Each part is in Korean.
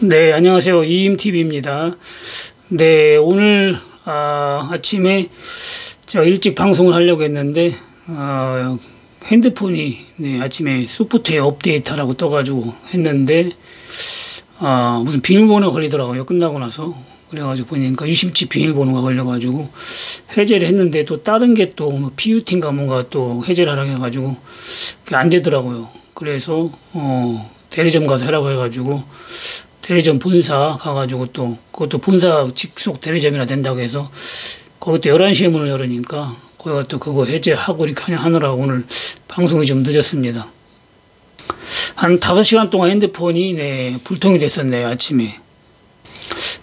네, 안녕하세요. 이임TV입니다. 네, 오늘 아침에 제가 일찍 방송을 하려고 했는데 핸드폰이 아침에 소프트웨어 업데이트하라고 떠가지고 했는데 무슨 비밀번호가 걸리더라고요. 끝나고 나서. 그래가지고 보니까 유심칩 비밀번호가 걸려가지고 해제를 했는데 또 다른 게 또 PUT인가 뭔가 또 해제를 하라고 해가지고 그게 안 되더라고요. 그래서 대리점 가서 하라고 해가지고 대리점 본사 가가지고 또 그것도 본사 직속 대리점이나 된다고 해서 거기 또 11시에 문을 열으니까 거기가 또 그거 해제하고 이렇게 하느라 오늘 방송이 좀 늦었습니다. 한 5시간 동안 핸드폰이 불통이 됐었네요. 아침에.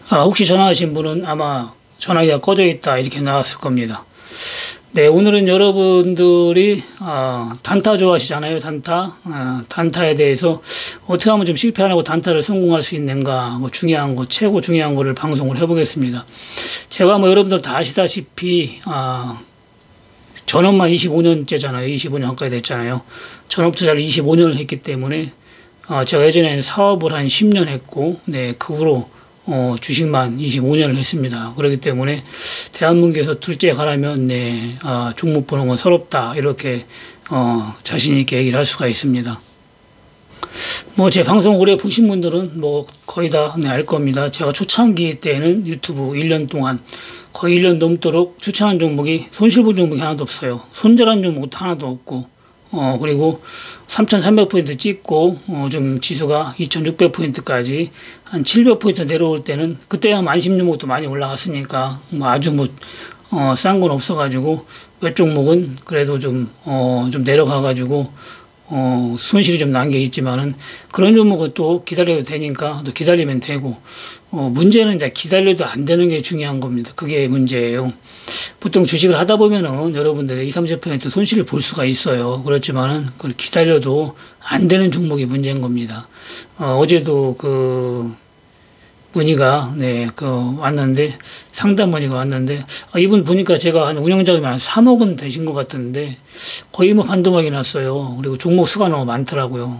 혹시 전화하신 분은 아마 전화기가 꺼져 있다 이렇게 나왔을 겁니다. 네, 오늘은 여러분들이 단타 좋아하시잖아요. 단타에 대해서 어떻게 하면 좀 실패 안 하고 단타를 성공할 수 있는가, 뭐 중요한 거, 최고 중요한 거를 방송을 해보겠습니다. 제가 뭐 여러분들 다 아시다시피 전업만 25년째잖아요. 25년 가까이 됐잖아요. 전업 투자를 25년을 했기 때문에 제가 예전에는 사업을 한 10년 했고, 네, 그 후로 주식만 25년을 했습니다. 그렇기 때문에 대한민국에서 둘째 가라면 종목 보는 건 서럽다 이렇게 자신 있게 얘기를 할 수가 있습니다. 뭐 제 방송 오래 보신 분들은 뭐 거의 다 알 겁니다. 제가 초창기 때는 유튜브 1년 동안 거의 1년 넘도록 추천한 종목이 손실본 종목이 하나도 없어요. 손절한 종목도 하나도 없고 그리고 3,300포인트 찍고 좀 지수가 2,600포인트까지 한 700포인트 내려올 때는 그때 한 안심 종목도 많이 올라갔으니까 뭐 아주 싼 건 없어가지고 몇 종목은 그래도 좀 내려가가지고 손실이 좀 난 게 있지만은 그런 종목은 또 기다려도 되니까 또 기다리면 되고 문제는 이제 기다려도 안 되는 게 중요한 겁니다. 그게 문제예요. 보통 주식을 하다 보면은 여러분들의 20-30% 손실을 볼 수가 있어요. 그렇지만은 그걸 기다려도 안 되는 종목이 문제인 겁니다. 어제도 문의가 왔는데 상담 문의가 왔는데 이분 보니까 제가 한 운영자금이 한 3억은 되신 것 같은데 거의 뭐 반토막이 났어요. 그리고 종목 수가 너무 많더라고요.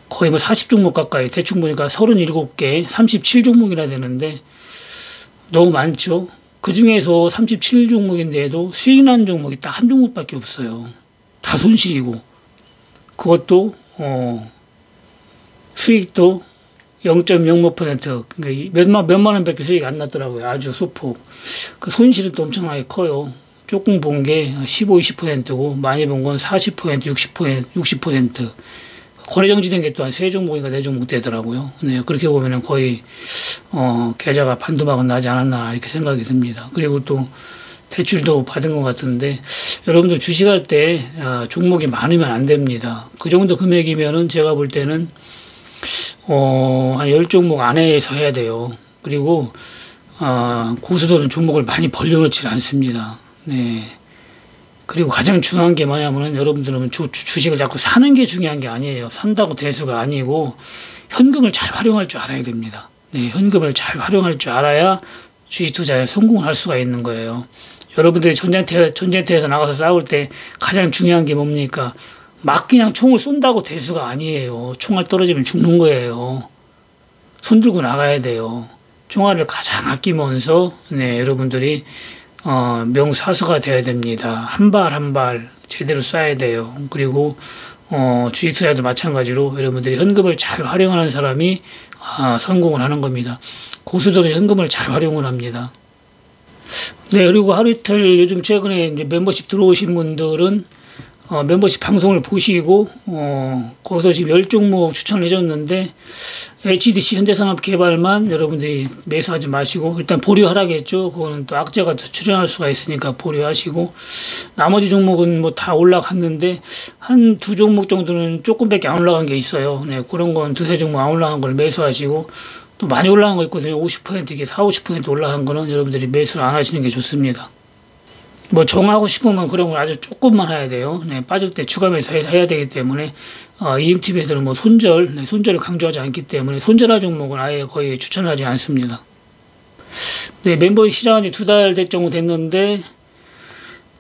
거의 뭐 40종목 가까이 대충 보니까 37개 37종목이나 되는데 너무 많죠. 그 중에서 37종목인데도 수익 난 종목이 딱 한 종목밖에 없어요. 다 손실이고 그것도 수익도 0.05% 그러니까 몇만 원밖에 수익이 안 났더라고요. 아주 소폭. 그 손실은 또 엄청나게 커요. 조금 본 게 15-20%고 많이 본 건 40% 60% 거래 정지된 게 또 한 3종목인가 4종목 되더라고요. 네, 그렇게 보면은 거의 계좌가 반토막은 나지 않았나 이렇게 생각이 듭니다. 그리고 또 대출도 받은 것 같은데 여러분들 주식할 때 종목이 많으면 안 됩니다. 그 정도 금액이면은 제가 볼 때는 한 10종목 안에서 해야 돼요. 그리고 고수들은 종목을 많이 벌려놓지 않습니다. 네. 그리고 가장 중요한 게 뭐냐면은 여러분들은 주식을 자꾸 사는 게 중요한 게 아니에요. 산다고 대수가 아니고 현금을 잘 활용할 줄 알아야 됩니다. 네, 현금을 잘 활용할 줄 알아야 주식 투자에 성공을 할 수가 있는 거예요. 여러분들이 전쟁터에서 나가서 싸울 때 가장 중요한 게 뭡니까? 막 그냥 총을 쏜다고 대수가 아니에요. 총알 떨어지면 죽는 거예요. 손 들고 나가야 돼요. 총알을 가장 아끼면서 여러분들이 명사수가 되어야 됩니다. 한 발 한 발 제대로 쏴야 돼요. 그리고 주식 투자도 마찬가지로 여러분들이 현금을 잘 활용하는 사람이 성공을 하는 겁니다. 고수들은 현금을 잘 활용을 합니다. 네, 그리고 하루 이틀 요즘 최근에 이제 멤버십 들어오신 분들은 멤버십 방송을 보시고 거기서 지금 10종목 추천을 해줬는데 HDC 현대산업개발만 여러분들이 매수하지 마시고 일단 보류하라겠죠. 그거는 또 악재가 출현할 수가 있으니까 보류하시고 나머지 종목은 뭐 다 올라갔는데 한 2종목 정도는 조금밖에 안 올라간 게 있어요. 네, 그런 건 2-3종목 안 올라간 걸 매수하시고 또 많이 올라간 거 있거든요. 50% 이게 40-50% 올라간 거는 여러분들이 매수를 안 하시는 게 좋습니다. 뭐 정하고 싶으면 그런 걸 아주 조금만 해야 돼요. 네, 빠질 때 추가 매수 해야 되기 때문에 이임TV에서는 뭐 손절을 강조하지 않기 때문에 손절할 종목은 아예 거의 추천하지 않습니다. 네, 멤버십 시작한 지 2달 정도 됐는데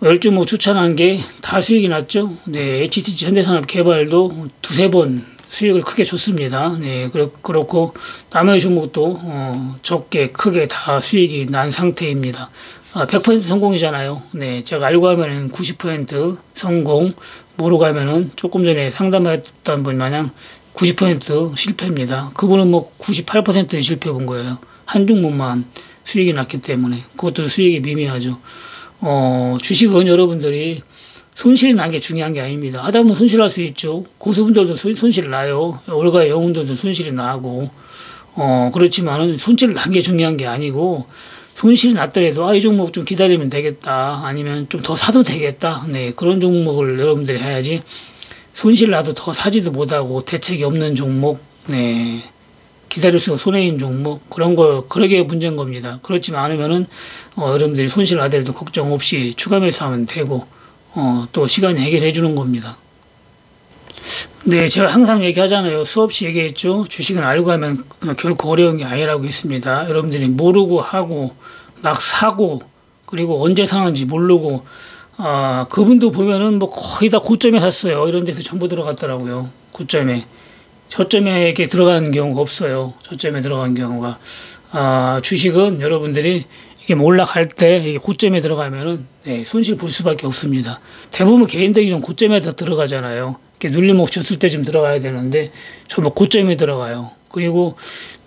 10종목 추천한 게 다 수익이 났죠. 네, HTC 현대산업개발도 2-3번 수익을 크게 줬습니다. 네, 그렇고 나머지 종목도 적게 크게 다 수익이 난 상태입니다. 100% 성공이잖아요. 네, 제가 알고 하면은 90% 성공, 모르고 하면은 조금 전에 상담했던 분 마냥 90% 실패입니다. 그분은 뭐 98% 실패 본 거예요. 한 종목만 수익이 났기 때문에. 그것도 수익이 미미하죠. 주식은 여러분들이 손실이 난 게 중요한 게 아닙니다. 하다 보면 손실할 수 있죠. 고수분들도 손실이 나요. 월가의 영웅들도 손실이 나고, 그렇지만은 손실을 난 게 중요한 게 아니고, 손실이 났더라도, 이 종목 좀 기다리면 되겠다. 아니면 좀 더 사도 되겠다. 네, 그런 종목을 여러분들이 해야지, 손실 나도 더 사지도 못하고, 대책이 없는 종목, 네, 기다릴수록 손해인 종목, 그러게 문제인 겁니다. 그렇지만 않으면은, 여러분들이 손실 나더라도 걱정 없이 추가 매수하면 되고, 또 시간이 해결해 주는 겁니다. 네, 제가 항상 얘기하잖아요. 수없이 얘기했죠. 주식은 알고 하면 결코 어려운 게 아니라고 했습니다. 여러분들이 모르고 하고 막 사고 그리고 언제 사는지 모르고 그분도 보면은 뭐 거의 다 고점에 샀어요. 이런 데서 전부 들어갔더라고요. 고점에. 저점에 이렇게 들어가는 경우가 없어요. 저점에 들어간 경우가. 주식은 여러분들이 이게 올라갈 때 이게 고점에 들어가면은 네, 손실 볼 수밖에 없습니다. 대부분 개인들이 좀 고점에서 들어가잖아요. 이렇게 눌림목 줬을 때 좀 들어가야 되는데 전부 고점에 들어가요. 그리고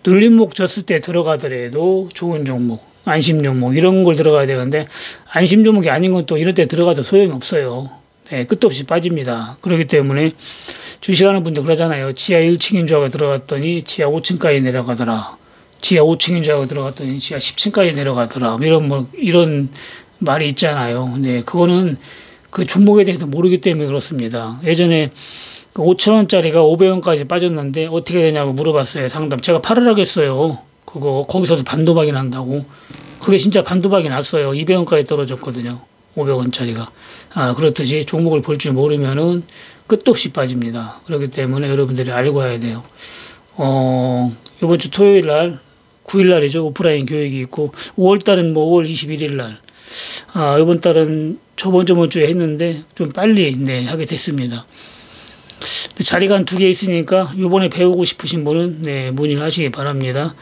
눌림목 줬을 때 들어가더라도 좋은 종목, 안심 종목 이런 걸 들어가야 되는데 안심 종목이 아닌 건 또 이럴 때 들어가도 소용이 없어요. 네, 끝도 없이 빠집니다. 그렇기 때문에 주식하는 분들 그러잖아요. 지하 1층인 줄 알고 들어갔더니 지하 5층까지 내려가더라. 지하 5층인 줄 알고 들어갔더니 지하 10층까지 내려가더라. 이런 말이 있잖아요. 네, 그거는 그 종목에 대해서 모르기 때문에 그렇습니다. 예전에 5,000원짜리가 500원까지 빠졌는데 어떻게 되냐고 물어봤어요. 상담. 제가 팔으라고 했어요. 거기서도 반도박이 난다고. 그게 진짜 반도박이 났어요. 200원까지 떨어졌거든요. 500원짜리가. 그렇듯이 종목을 볼 줄 모르면은 끝도 없이 빠집니다. 그렇기 때문에 여러분들이 알고 와야 돼요. 이번 주 토요일 날 9일 날이죠. 오프라인 교육이 있고 5월 달은 뭐 5월 21일 날. 이번 달은 저번 주에 했는데 좀 빨리 하게 됐습니다. 자리가 한 2개 있으니까 요번에 배우고 싶으신 분은 문의를 하시기 바랍니다.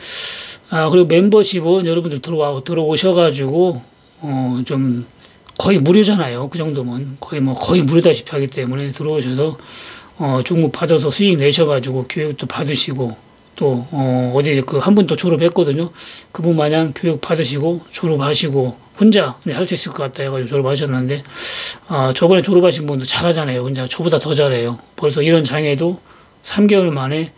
그리고 멤버십은 여러분들 들어오셔가지고 좀 거의 무료잖아요. 그 정도면 거의 무료다시피 하기 때문에 들어오셔서 종목 받아서 수익 내셔가지고 교육도 받으시고 또 어제 한 분 또 졸업했거든요. 그분 마냥 교육 받으시고 졸업하시고 혼자 할 수 있을 것 같다 해가지고 졸업하셨는데 저번에 졸업하신 분도 잘하잖아요. 혼자 저보다 더 잘해요. 벌써 이런 장애도 3개월 만에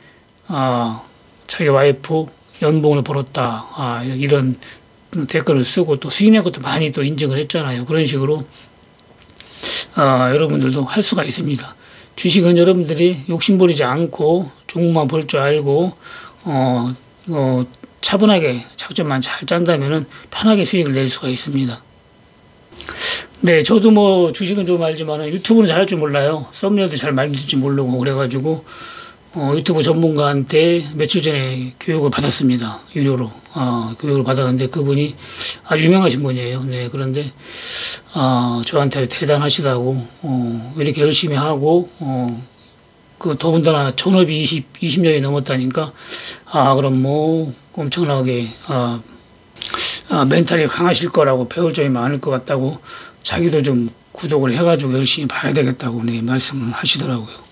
자기 와이프 연봉을 벌었다. 이런 댓글을 쓰고 또 수익 낸 것도 많이 또 인증을 했잖아요. 그런 식으로 여러분들도 할 수가 있습니다. 주식은 여러분들이 욕심부리지 않고 종목만 볼 줄 알고 차분하게 작전만 잘 짠다면은 편하게 수익을 낼 수가 있습니다. 네, 저도 뭐 주식은 좀 알지만 유튜브는 잘 할 줄 몰라요. 썸네일도 잘 만들 줄 모르고 그래가지고 유튜브 전문가한테 며칠 전에 교육을 받았습니다. 유료로 교육을 받았는데 그분이 아주 유명하신 분이에요. 네, 그런데 저한테 대단하시다고 이렇게 열심히 하고 그 더군다나 전업이 20년이 넘었다니까 그럼 뭐 엄청나게 멘탈이 강하실 거라고 배울 점이 많을 것 같다고 자기도 좀 구독을 해가지고 열심히 봐야 되겠다고 말씀을 하시더라고요.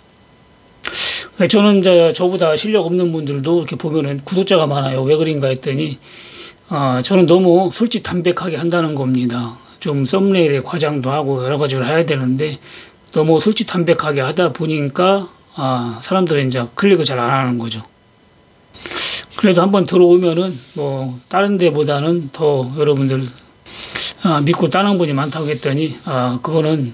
저는 저보다 실력 없는 분들도 이렇게 보면은 구독자가 많아요. 왜 그런가 했더니 저는 너무 솔직담백하게 한다는 겁니다. 좀 썸네일에 과장도 하고 여러 가지를 해야 되는데 너무 솔직담백하게 하다 보니까 사람들은 이제 클릭을 잘 안 하는 거죠. 그래도 한번 들어오면은 뭐 다른 데보다는 더 여러분들 믿고 따는 분이 많다고 했더니 그거는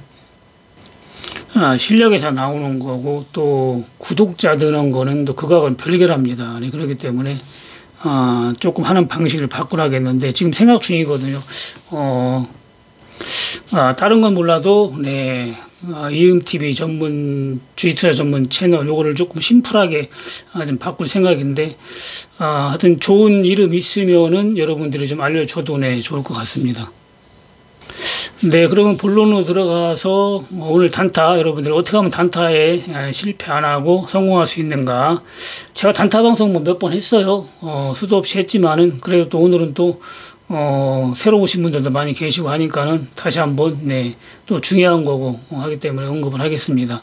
실력에서 나오는 거고 또 구독자 드는 거는 또 그거하고는 별개랍니다. 그렇기 때문에 조금 하는 방식을 바꾸라겠는데 지금 생각 중이거든요. 다른 건 몰라도 이음TV 전문 주식투자 전문 채널 요거를 조금 심플하게 좀 바꿀 생각인데 하여튼 좋은 이름 있으면은 여러분들이 좀 알려줘도 좋을 것 같습니다. 네, 그러면 본론으로 들어가서 오늘 단타 여러분들 어떻게 하면 단타에 실패 안 하고 성공할 수 있는가. 제가 단타 방송 뭐 몇 번 했어요. 수도 없이 했지만은 그래도 또 오늘은 또 새로 오신 분들도 많이 계시고 하니까는 다시 한번 또 중요한 거고 하기 때문에 언급을 하겠습니다.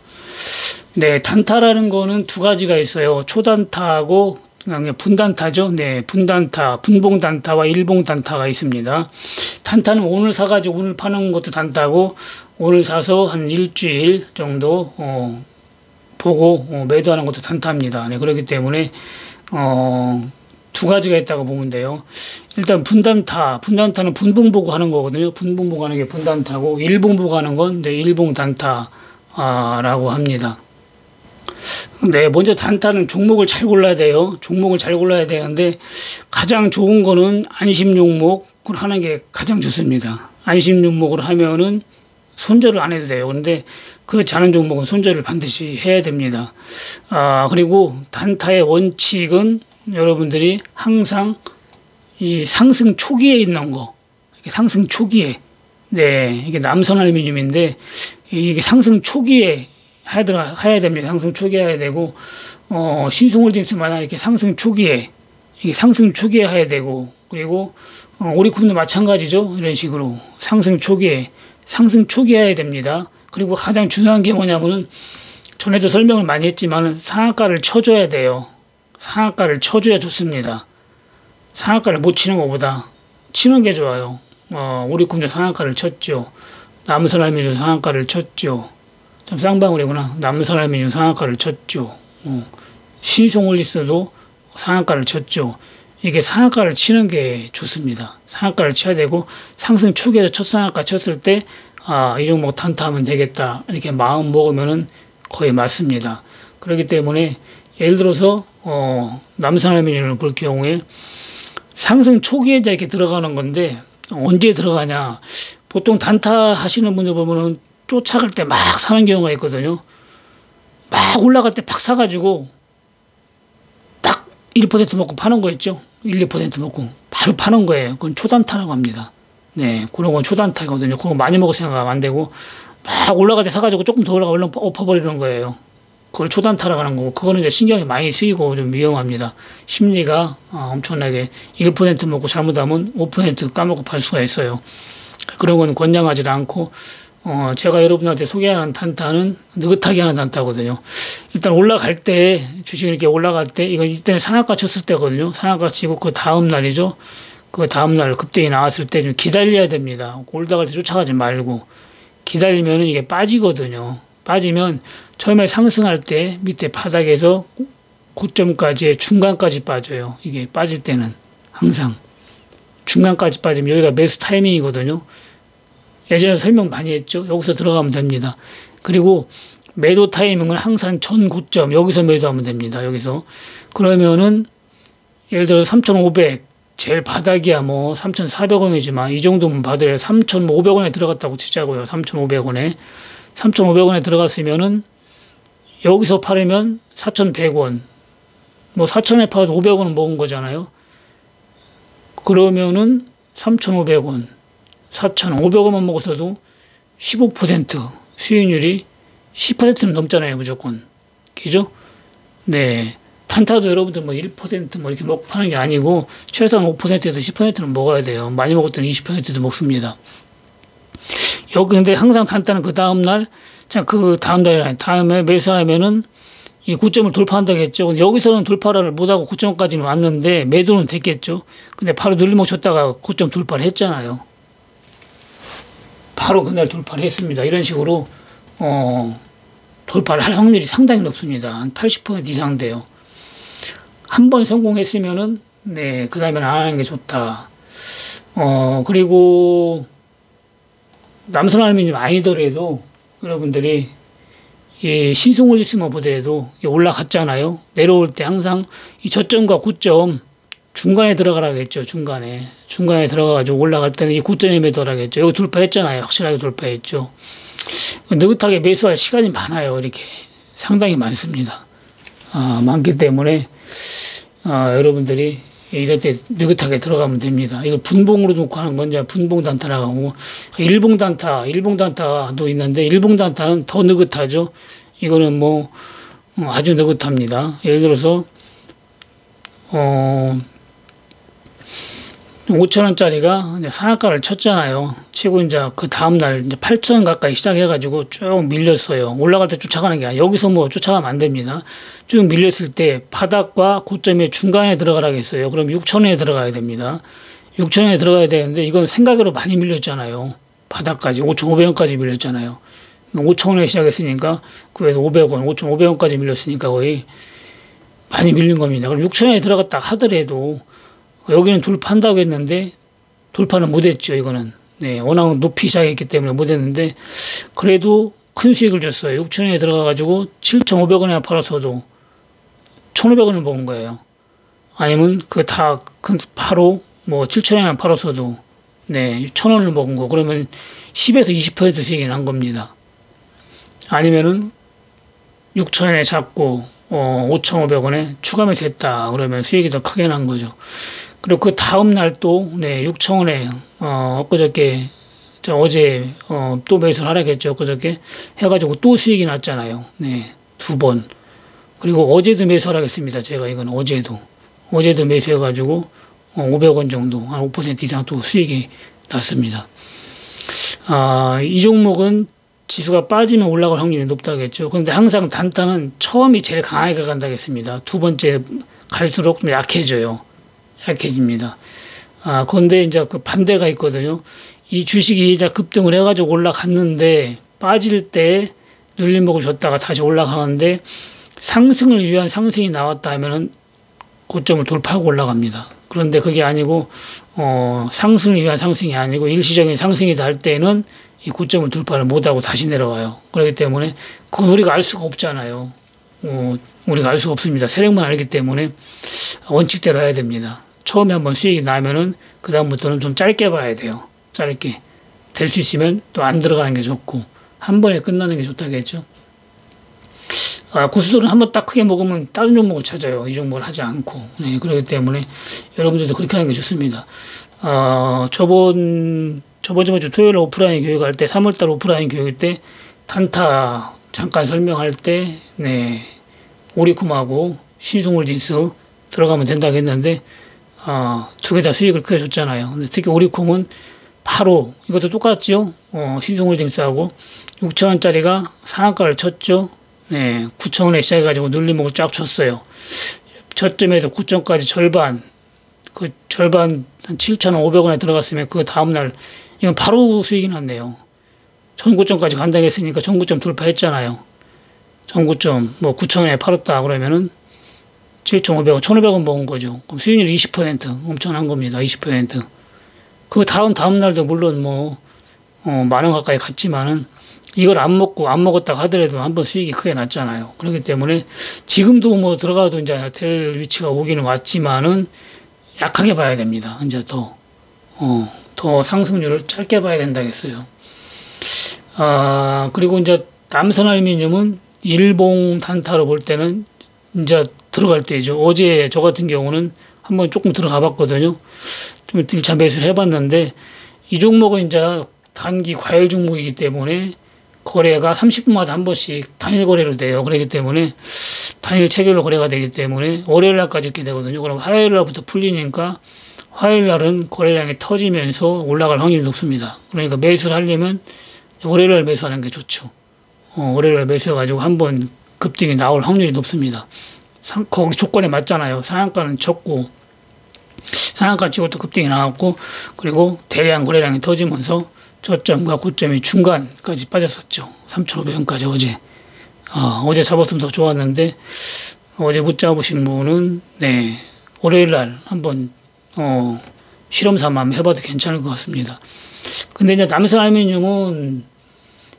네, 단타라는 거는 두 가지가 있어요. 초단타하고 그냥 분단타죠. 네, 분단타, 분봉단타와 일봉단타가 있습니다. 단타는 오늘 사가지고 오늘 파는 것도 단타고, 오늘 사서 한 일주일 정도 보고 매도하는 것도 단타입니다. 네, 그렇기 때문에 두 가지가 있다고 보면 돼요. 일단 분단타는 분봉 보고 하는 거거든요. 분봉 보고 하는 게 분단타고, 일봉 보고 하는 건 일봉단타라고 합니다. 네, 먼저 단타는 종목을 잘 골라야 돼요. 종목을 잘 골라야 되는데 가장 좋은 거는 안심 종목을 하는 게 가장 좋습니다. 안심 종목을 하면은 손절을 안 해도 돼요. 그런데 그렇지 않은 종목은 손절을 반드시 해야 됩니다. 그리고 단타의 원칙은 여러분들이 항상 이 상승 초기에 있는 거, 상승 초기에, 네, 이게 남선 알루미늄인데 이게 상승 초기에 해야 됩니다. 상승 초기에 해야 되고, 신송홀딩스마다 이렇게 상승 초기에, 이게 상승 초기에 해야 되고, 그리고, 오리콤도 마찬가지죠. 이런 식으로. 상승 초기에 해야 됩니다. 그리고 가장 중요한 게 뭐냐면은, 전에도 설명을 많이 했지만, 상한가를 쳐줘야 돼요. 상한가를 쳐줘야 좋습니다. 상한가를 못 치는 것보다, 치는 게 좋아요. 오리콤도 상한가를 쳤죠. 남선 알루미늄 상한가를 쳤죠. 좀 쌍방울이구나. 남선 알루미늄 상한가를 쳤죠. 신송홀리스도 상한가를 쳤죠. 이게 상한가를 치는 게 좋습니다. 상한가를 쳐야 되고, 상승 초기에서 첫 상한가 쳤을 때, 이 종목 단타하면 되겠다. 이렇게 마음 먹으면은 거의 맞습니다. 그렇기 때문에, 예를 들어서, 남선 알루미늄을 볼 경우에, 상승 초기에 이렇게 들어가는 건데, 언제 들어가냐. 보통 단타 하시는 분들 보면은, 쫓아갈 때 막 사는 경우가 있거든요. 막 올라갈 때 팍 사가지고 딱 1% 먹고 파는 거 있죠. 1, 2% 먹고 바로 파는 거예요. 그건 초단타라고 합니다. 네, 그런 건 초단타거든요. 그거 많이 먹을 생각 안 되고 막 올라갈 때 사가지고 조금 더 올라가 엎어버리는 거예요. 그걸 초단타라고 하는 거고, 그거는 이제 신경이 많이 쓰이고 좀 위험합니다. 심리가 엄청나게 1% 먹고 잘못하면 5% 까먹고 팔 수가 있어요. 그런 건 권장하지 않고, 제가 여러분한테 소개하는 단타는 느긋하게 하는 단타거든요. 일단 올라갈 때, 주식이 이렇게 올라갈 때, 이거 이때는 상한가 쳤을 때거든요. 상한가 치고 그 다음 날이죠. 그 다음 날 급등이 나왔을 때 좀 기다려야 됩니다. 올라갈 때 쫓아가지 말고. 기다리면은 이게 빠지거든요. 빠지면 처음에 상승할 때 밑에 바닥에서 고점까지의 중간까지 빠져요. 이게 빠질 때는 항상. 중간까지 빠지면 여기가 매수 타이밍이거든요. 예전에 설명 많이 했죠. 여기서 들어가면 됩니다. 그리고 매도 타이밍은 항상 전 고점, 여기서 매도하면 됩니다. 여기서. 그러면은 예를 들어 3,500, 제일 바닥이야 뭐 3,400원이지만 이 정도면 받아야 3,500원에 들어갔다고 치자고요. 3,500원에. 3,500원에 들어갔으면은 여기서 팔으면 4,100원. 뭐 4,000원에 팔아도 500원은 먹은 거잖아요. 그러면은 3,500원. 4,500원만 먹었어도 15% 수익률이 10%는 넘잖아요, 무조건. 그죠? 네. 단타도 여러분들 뭐 1% 뭐 이렇게 먹고 파는 게 아니고, 최소한 5%에서 10%는 먹어야 돼요. 많이 먹었더니 20%도 먹습니다. 여기 근데 항상 단타는 그 다음날, 그 다음에 매수하면은 이 고점을 돌파한다고 했죠. 여기서는 돌파를 못하고 고점까지는 왔는데, 매도는 됐겠죠. 근데 바로 눌림목 쳤다가 고점 돌파를 했잖아요. 바로 그날 돌파를 했습니다. 이런 식으로 돌파를 할 확률이 상당히 높습니다. 한 80% 이상 돼요. 한 번 성공했으면은 네, 그 다음에는 안 하는 게 좋다. 그리고 남선 알루미늄 아니더라도 여러분들이 이 신송홀리스만 보더라도 올라갔잖아요. 내려올 때 항상 이 저점과 고점 중간에 들어가라고 했죠. 중간에 들어가가지고 올라갈 때는 이 고점에 매도하라고 했죠. 여기 돌파했잖아요. 확실하게 돌파했죠. 느긋하게 매수할 시간이 많아요. 이렇게 상당히 많습니다. 많기 때문에 여러분들이 이럴 때 느긋하게 들어가면 됩니다. 이거 분봉으로 놓고 하는 건 이제 분봉 단타라고 하고, 일봉 단타도 있는데, 일봉 단타는 더 느긋하죠. 이거는 뭐, 아주 느긋합니다. 예를 들어서, 5,000원짜리가 상한가를 쳤잖아요. 치고 이제 그 다음날 이제 8,000원 가까이 시작해가지고 쭉 밀렸어요. 올라갈 때 쫓아가는 게 아니라 여기서 뭐 쫓아가면 안 됩니다. 쭉 밀렸을 때 바닥과 고점의 중간에 들어가라고 했어요. 그럼 6,000원에 들어가야 됩니다. 6,000원에 들어가야 되는데 이건 생각으로 많이 밀렸잖아요. 바닥까지 5,500원까지 밀렸잖아요. 5,000원에 시작했으니까 그에서 500원, 5,500원까지 밀렸으니까 거의 많이 밀린 겁니다. 그럼 6,000원에 들어갔다 하더라도 여기는 돌파한다고 했는데 돌파는 못했죠. 이거는 네, 워낙 높이 시작했기 때문에 못했는데 그래도 큰 수익을 줬어요. 6,000원에 들어가가지고 7,500원에 팔아서도 1,500원을 먹은 거예요. 아니면 그 다 큰 바로 뭐 7,000원에 팔아서도 네, 1,000원을 먹은 거. 그러면 10에서 20% 수익이 난 겁니다. 아니면은 6,000원에 잡고 5,500원에 추가 매수했다. 그러면 수익이 더 크게 난 거죠. 그리고 그 다음 날 또, 네, 6,000원에, 엊그저께, 어제, 또 매수를 하라겠죠. 엊그저께 해가지고 또 수익이 났잖아요. 네, 2번. 그리고 어제도 매수하라겠습니다. 제가 이건 어제도 매수해가지고, 500원 정도, 한 5% 이상 또 수익이 났습니다. 이 종목은 지수가 빠지면 올라갈 확률이 높다겠죠. 그런데 항상 단타는 처음이 제일 강하게 간다겠습니다. 두 번째 갈수록 좀 약해집니다. 그런데 이제 그 반대가 있거든요. 이 주식이 이제 급등을 해가지고 올라갔는데 빠질 때 눌림목을 줬다가 다시 올라가는데 상승을 위한 상승이 나왔다 하면은 고점을 돌파하고 올라갑니다. 그런데 그게 아니고 상승을 위한 상승이 아니고 일시적인 상승이다 할 때는 이 고점을 돌파를 못하고 다시 내려와요. 그렇기 때문에 그건 우리가 알 수가 없잖아요. 우리가 알 수가 없습니다. 세력만 알기 때문에 원칙대로 해야 됩니다. 처음에 한번 수익이 나면은 그 다음부터는 좀 짧게 봐야 돼요. 짧게 될 수 있으면 또 안 들어가는 게 좋고 한 번에 끝나는 게 좋다겠죠. 고수들은 한번 딱 크게 먹으면 다른 종목을 찾아요. 이 종목을 하지 않고. 네, 그렇기 때문에 여러분들도 그렇게 하는 게 좋습니다. 저번 주 토요일 오프라인 교육할 때 3월달 오프라인 교육 때 단타 잠깐 설명할 때 네, 오리콤하고 신성홀딩스 들어가면 된다고 했는데 두 개 다 수익을 크게 줬잖아요. 근데 특히 오리콤은 바로 이것도 똑같죠. 신성홀딩스하고 6,000원짜리가 상한가를 쳤죠. 네, 9,000원에 시작해가지고 눌림목을 쫙 쳤어요. 저점에서 9,000원까지 절반 한 7,500원에 들어갔으면 그 다음날 이건 바로 수익이 났네요. 전고점까지 간다고 했으니까 전고점 돌파했잖아요. 전고점 뭐 9,000원에 팔았다 그러면은 7,500원, 1,500원 먹은 거죠. 그럼 수익률이 20% 엄청난 겁니다. 20%. 그 다음 날도 물론 뭐 10,000원 가까이 갔지만은 이걸 안 먹었다고 하더라도 한번 수익이 크게 났잖아요. 그렇기 때문에 지금도 뭐 들어가도 이제 될 위치가 오기는 왔지만은 약하게 봐야 됩니다. 이제 더 상승률을 짧게 봐야 된다겠어요. 그리고 이제 남선알루미늄은 일봉 단타로 볼 때는 이제 들어갈 때죠. 어제 저 같은 경우는 한번 조금 들어가 봤거든요. 좀 1차 매수를 해봤는데 이 종목은 이제 단기 과열 종목이기 때문에 거래가 30분마다 한 번씩 단일 거래로 돼요. 그렇기 때문에 단일 체결로 거래가 되기 때문에 월요일 날까지 이렇게 되거든요. 그럼 화요일 날부터 풀리니까 화요일 날은 거래량이 터지면서 올라갈 확률이 높습니다. 그러니까 매수를 하려면 월요일 날 매수하는 게 좋죠. 월요일 날 매수해가지고 한번 급등이 나올 확률이 높습니다. 거기 조건에 맞잖아요. 상한가는 쳤고 상한가 치고 또 급등이 나왔고 그리고 대량 거래량이 터지면서 저점과 고점이 중간까지 빠졌었죠. 3,500원까지 어제 잡았으면 더 좋았는데 어제 못 잡으신 분은 네 월요일 날 한번 실험 삼아 한번 해봐도 괜찮을 것 같습니다. 근데 이제 남선알루미늄은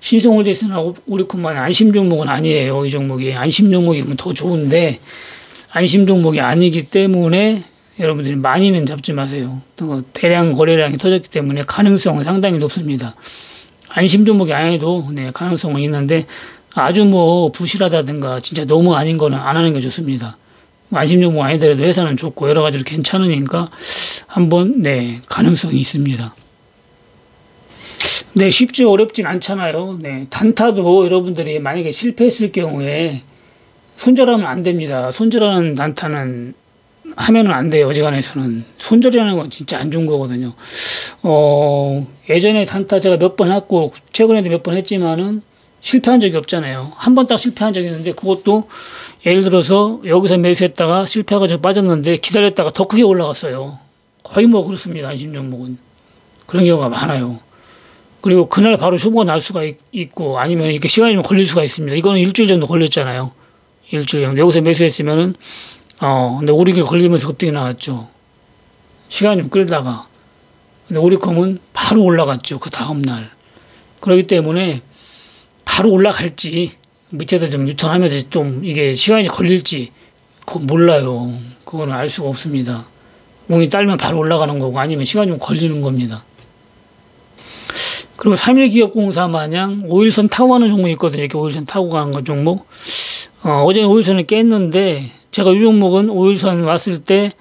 신성홀딩스나 오리콤만 안심 종목은 아니에요. 이 종목이 안심 종목이면 더 좋은데 안심 종목이 아니기 때문에 여러분들이 많이는 잡지 마세요. 대량 거래량이 터졌기 때문에 가능성은 상당히 높습니다. 안심 종목이 아니어도 네, 가능성은 있는데 아주 뭐 부실하다든가 진짜 너무 아닌 거는 안 하는 게 좋습니다. 안심종목 아니더라도 회사는 좋고 여러 가지로 괜찮으니까 한번 네 가능성이 있습니다. 네, 쉽지 어렵진 않잖아요. 네, 단타도 여러분들이 만약에 실패했을 경우에 손절하면 안 됩니다. 손절하는 단타는 하면은 안 돼요. 어지간해서는. 손절이라는 건 진짜 안 좋은 거거든요. 예전에 단타 제가 몇 번 했고, 최근에도 몇 번 했지만은 실패한 적이 없잖아요. 한 번 딱 실패한 적이 있는데, 그것도 예를 들어서 여기서 매수했다가 실패해가지고 빠졌는데, 기다렸다가 더 크게 올라갔어요. 거의 뭐 그렇습니다. 안심종목은. 그런 경우가 많아요. 그리고 그날 바로 쇼부가 날 수가 있고, 아니면 이렇게 시간이 좀 걸릴 수가 있습니다. 이거는 일주일 정도 걸렸잖아요. 일주일 정도. 여기서 매수했으면은, 근데 오리가 걸리면서 급등이 나왔죠. 시간이 좀 끌다가. 근데 오리콤은 바로 올라갔죠. 그 다음날. 그렇기 때문에 바로 올라갈지, 밑에서 좀 유턴하면서 좀 이게 시간이 걸릴지, 그건 몰라요. 그거는 알 수가 없습니다. 운이 딸면 바로 올라가는 거고, 아니면 시간이 좀 걸리는 겁니다. 그리고 3일기업공사 마냥 5일선 타고 가는 종목이 있거든요. 이렇게 5일선 타고 가는 거 종목. 어제는 5일선을 깼는데, 제가 이 종목은 5일선 왔을 때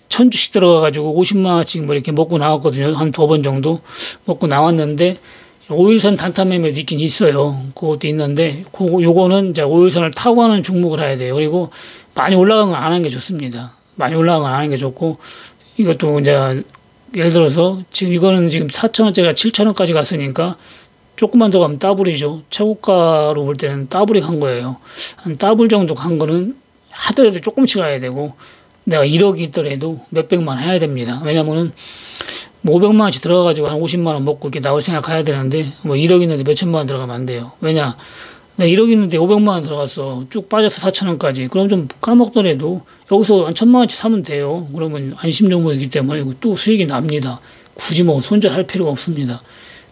1000주씩 들어가가지고 50만원씩 뭐 이렇게 먹고 나왔거든요. 한 2번 정도 먹고 나왔는데, 5일선 단타 매매도 있긴 있어요. 그것도 있는데, 요거는 이제 5일선을 타고 가는 종목을 해야 돼요. 그리고 많이 올라간 건 안 하는 게 좋습니다. 많이 올라간 건 안 하는 게 좋고, 이것도 이제 예를 들어서 지금 이거는 지금 4,000원짜리가 7,000원까지 갔으니까 조금만 더 가면 더블이죠. 최고가로 볼 때는 더블이 간 거예요. 한 더블 정도 간 거는 하더라도 조금씩 가야 되고, 내가 1억이 있더라도 몇백만 해야 됩니다. 왜냐면은 뭐 500만 원씩 들어가가지고 한 50만 원 먹고 이렇게 나올 생각해야 되는데, 뭐 1억 있는데 몇천만 원 들어가면 안 돼요. 왜냐? 내가 1억 있는데 500만 원 들어갔어. 쭉 빠져서 4,000원까지. 그럼 좀 까먹더라도 여기서 한 1,000만 원치 사면 돼요. 그러면 안심종목이기 때문에 또 수익이 납니다. 굳이 뭐 손절할 필요가 없습니다.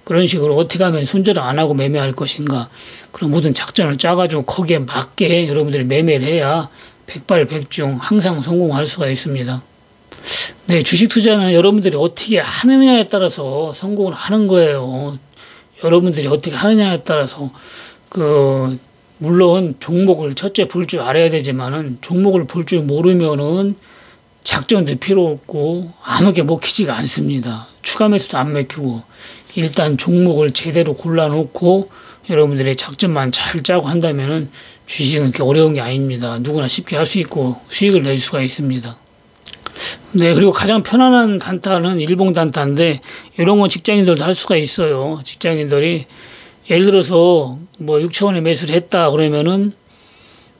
그런 식으로 어떻게 하면 손절을 안 하고 매매할 것인가. 그런 모든 작전을 짜가지고 거기에 맞게 여러분들이 매매를 해야 백발백중 항상 성공할 수가 있습니다. 네, 주식 투자는 여러분들이 어떻게 하느냐에 따라서 성공을 하는 거예요. 여러분들이 어떻게 하느냐에 따라서 물론 종목을 첫째 볼 줄 알아야 되지만은 종목을 볼 줄 모르면은 작전도 필요 없고 아무게 먹히지가 않습니다. 추가 매수도 안 먹히고 일단 종목을 제대로 골라놓고 여러분들의 작전만 잘 짜고 한다면은 주식은 그렇게 어려운 게 아닙니다. 누구나 쉽게 할 수 있고 수익을 낼 수가 있습니다. 네, 그리고 가장 편안한 단타는 일봉 단타인데 이런 건 직장인들도 할 수가 있어요. 직장인들이 예를 들어서 뭐 6천원에 매수를 했다 그러면은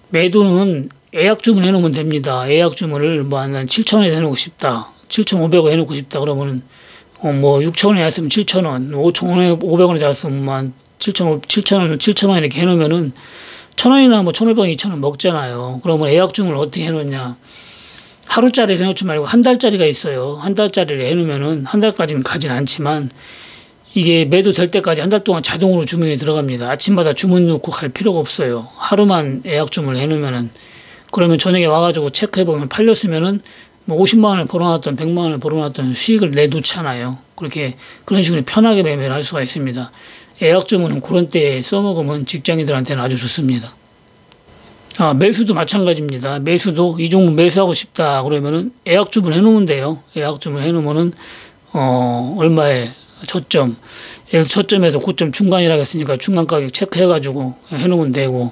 매도는 예약 주문해 놓으면 됩니다. 예약 주문을 뭐 한 7천원에 해놓고 싶다. 7,500원 해놓고 싶다 그러면은 뭐 6천원에 했으면 7천원, 5천원에 500원에 잡았으면 한 7천원 이렇게 해놓으면은 1,000원이나 뭐 1,500원, 2,000원 먹잖아요. 그러면 예약 주문을 어떻게 해놓냐? 하루짜리 해놓지 말고 한 달짜리가 있어요. 한 달짜리를 해놓으면은 한 달까지는 가진 않지만 이게 매도될 때까지 한 달 동안 자동으로 주문이 들어갑니다. 아침마다 주문 넣고 갈 필요가 없어요. 하루만 예약 주문을 해놓으면은 그러면 저녁에 와가지고 체크해보면 팔렸으면은 뭐 50만 원을 벌어놨던 100만 원을 벌어놨던 수익을 내놓잖아요. 그런 식으로 편하게 매매를 할 수가 있습니다. 예약 주문은 그런 때에 써먹으면 직장인들한테는 아주 좋습니다. 매수도 마찬가지입니다. 매수도 이 종목 매수하고 싶다 그러면은 예약 주문 해놓으면 돼요. 예약 주문 해놓으면은 얼마에 저점, 예를 들어 저점에서 고점 중간이라고 했으니까 중간 가격 체크해가지고 해놓으면 되고,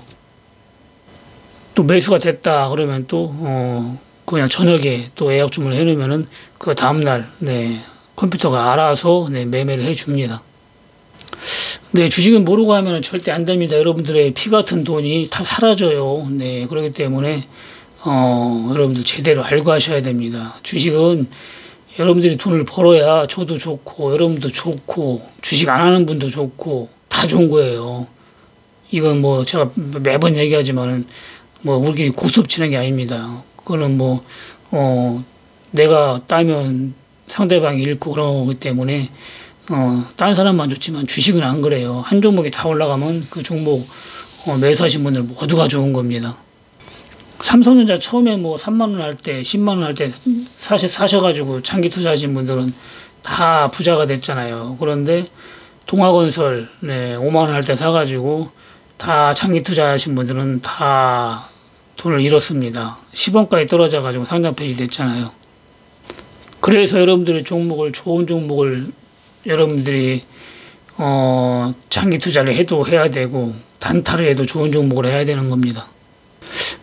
또 매수가 됐다 그러면 또 그냥 저녁에 또 예약 주문을 해놓으면은 그 다음날 컴퓨터가 알아서 매매를 해줍니다. 네, 주식은 모르고 하면 절대 안 됩니다. 여러분들의 피 같은 돈이 다 사라져요. 네, 그렇기 때문에 여러분들 제대로 알고 하셔야 됩니다. 주식은 여러분들이 돈을 벌어야 저도 좋고 여러분도 좋고 주식 안 하는 분도 좋고 다 좋은 거예요. 이건 뭐 제가 매번 얘기하지만은 뭐 우리 고스톱 치는 게 아닙니다. 그거는 뭐 내가 따면 상대방이 잃고 그런 거기 때문에 다른 사람만 좋지만 주식은 안 그래요. 한 종목이 다 올라가면 그 종목 매수하신 분들 모두가 좋은 겁니다. 삼성전자 처음에 뭐 3만 원 할 때, 10만 원 할 때 사셔가지고 장기 투자하신 분들은 다 부자가 됐잖아요. 그런데 동아건설 5만 원 할 때 사가지고 다 장기 투자하신 분들은 다 돈을 잃었습니다. 10원까지 떨어져가지고 상장 폐지됐잖아요. 그래서 여러분들이 좋은 종목을 여러분들이 장기 투자를 해도 해야 되고 단타를 해도 좋은 종목을 해야 되는 겁니다.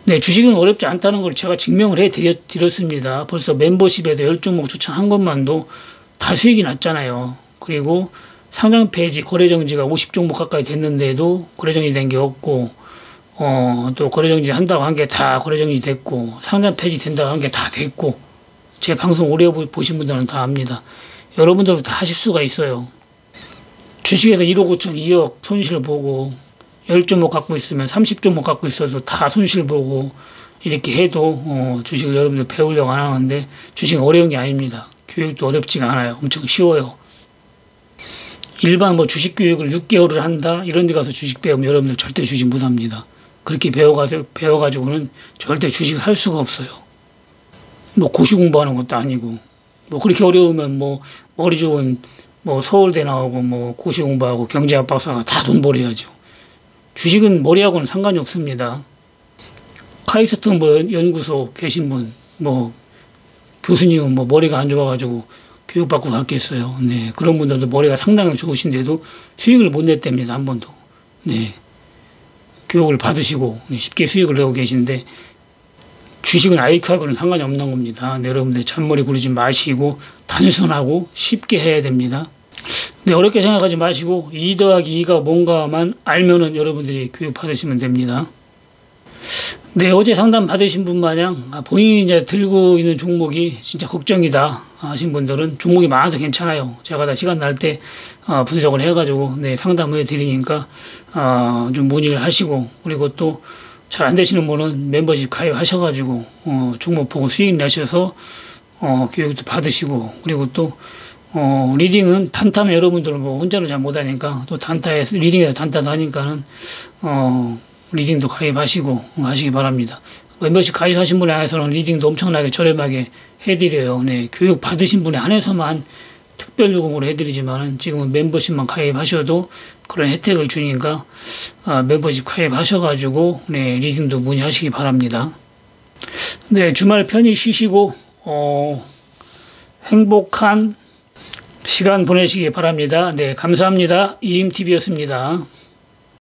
네, 주식은 어렵지 않다는 걸 제가 증명을 해드렸습니다. 벌써 멤버십에도 10종목 추천한 것만도 다 수익이 났잖아요. 그리고 상장 폐지 거래 정지가 50종목 가까이 됐는데도 거래 정지된 게 없고 또 거래 정지 한다고 한 게 다 거래 정지 됐고 상장 폐지 된다고 한 게 다 됐고 제 방송 오래 보신 분들은 다 압니다. 여러분들도 다 하실 수가 있어요. 주식에서 1억 5천 2억 손실 보고 10종목 갖고 있으면 30종목 갖고 있어도 다 손실 보고 이렇게 해도 주식을 여러분들 배우려고 안 하는데 주식은 어려운 게 아닙니다. 교육도 어렵지가 않아요. 엄청 쉬워요. 일반 주식 교육을 6개월을 한다 이런 데 가서 주식 배우면 여러분들 절대 주식 못합니다. 그렇게 배워가지고는 절대 주식을 할 수가 없어요. 고시 공부하는 것도 아니고 그렇게 어려우면 머리 좋은 서울대 나오고 고시 공부하고 경제학 박사가 다 돈 벌어야죠. 주식은 머리하고는 상관이 없습니다. 카이스트 연구소 계신 분 교수님은 머리가 안 좋아가지고 교육받고 갔겠어요. 네, 그런 분들도 머리가 상당히 좋으신데도 수익을 못 냈답니다. 한 번도. 네, 교육을 받으시고 쉽게 수익을 내고 계신데 주식은 IQ하고는 상관이 없는 겁니다. 네, 여러분들 잔머리 굴리지 마시고 단순하고 쉽게 해야 됩니다. 네, 어렵게 생각하지 마시고 2 더하기 2가 뭔가만 알면은 여러분들이 교육 받으시면 됩니다. 네, 어제 상담 받으신 분 마냥 본인이 이제 들고 있는 종목이 진짜 걱정이다 하신 분들은 종목이 많아도 괜찮아요. 제가 다 시간 날 때 분석을 해가지고 상담을 해드리니까 좀 문의를 하시고 그리고 또 잘 안 되시는 분은 멤버십 가입하셔가지고 종목 보고 수익 내셔서 교육도 받으시고 그리고 또 리딩은 단타는 여러분들은 혼자는 잘 못하니까 또 단타에서 리딩에서 단타도 하니까는 리딩도 가입하시고 하시기 바랍니다. 멤버십 가입하신 분에 한해서는 리딩도 엄청나게 저렴하게 해드려요. 네, 교육 받으신 분에 한해서만 특별 요금으로 해드리지만은 지금은 멤버십만 가입하셔도 그런 혜택을 주니까 멤버십 가입하셔가지고 리딩도 문의하시기 바랍니다. 네, 주말 편히 쉬시고 행복한 시간 보내시기 바랍니다. 네, 감사합니다. 이임TV였습니다.